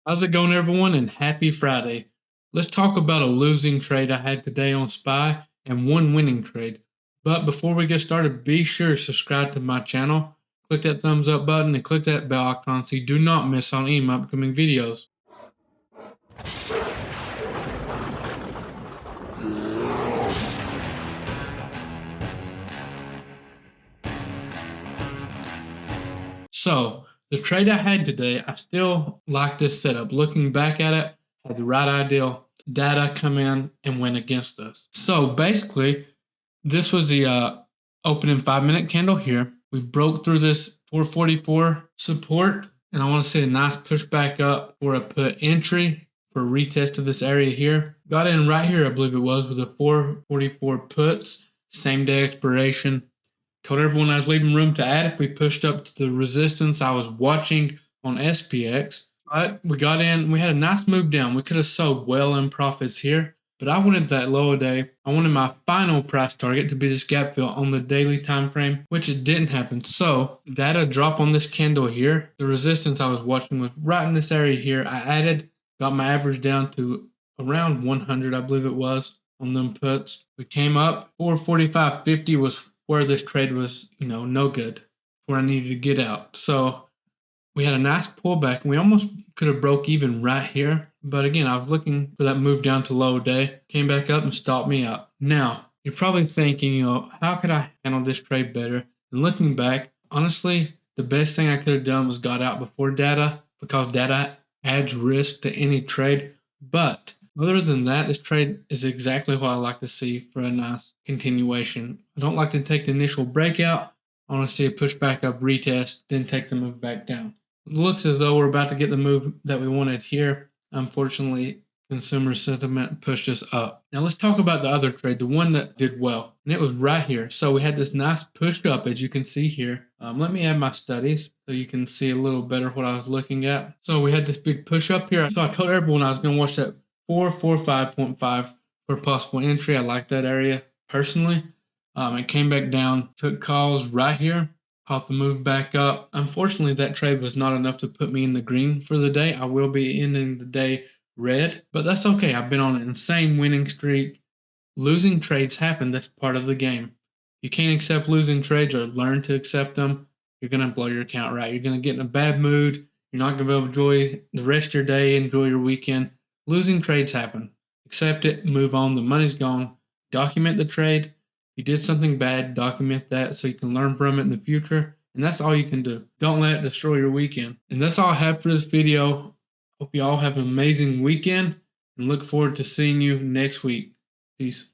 How's it going, everyone? And happy Friday. Let's talk about a losing trade I had today on SPY and one winning trade. But before we get started, be sure to subscribe to my channel, click that thumbs up button, and click that bell icon so you do not miss on any of my upcoming videos. So, the trade I had today, I still like this setup. Looking back at it, had the right idea. Data come in and went against us. So basically, this was the opening 5 minute candle here. We've broke through this 444 support, and I want to see a nice push back up for a put entry for a retest of this area here. Got in right here, I believe it was, with a 444 puts, same day expiration. Told everyone I was leaving room to add if we pushed up to the resistance I was watching on SPX. But we got in, we had a nice move down. We could have sold well in profits here, but I wanted that lower day. I wanted my final price target to be this gap fill on the daily time frame, which it didn't happen. So that a drop on this candle here. The resistance I was watching was right in this area here. I added, got my average down to around 100, I believe it was, on them puts. We came up 445.50 was where this trade was, no good, where I needed to get out. So we had a nice pullback, and we almost could have broke even right here. But again, I was looking for that move down to low day, came back up and stopped me out. Now, you're probably thinking, how could I handle this trade better? And looking back, honestly, the best thing I could have done was got out before data, because data adds risk to any trade. But other than that, this trade is exactly what I like to see for a nice continuation. I don't like to take the initial breakout. I want to see a push back up, retest, then take the move back down. It looks as though we're about to get the move that we wanted here. Unfortunately, consumer sentiment pushed us up. Now let's talk about the other trade, the one that did well, and it was right here. So we had this nice push up, as you can see here. Let me add my studies so you can see a little better what I was looking at. So we had this big push up here. So I told everyone I was going to watch that 445.5 for possible entry. I like that area personally. It came back down, took calls right here, caught the move back up. Unfortunately, that trade was not enough to put me in the green for the day. I will be ending the day red, but that's okay. I've been on an insane winning streak. Losing trades happen. That's part of the game. You can't accept losing trades or learn to accept them. You're going to blow your account right. You're going to get in a bad mood. You're not going to be able to enjoy the rest of your day, enjoy your weekend. Losing trades happen. Accept it, move on. The money's gone. Document the trade. If you did something bad, document that so you can learn from it in the future. And that's all you can do. Don't let it destroy your weekend. And that's all I have for this video. Hope you all have an amazing weekend and look forward to seeing you next week. Peace.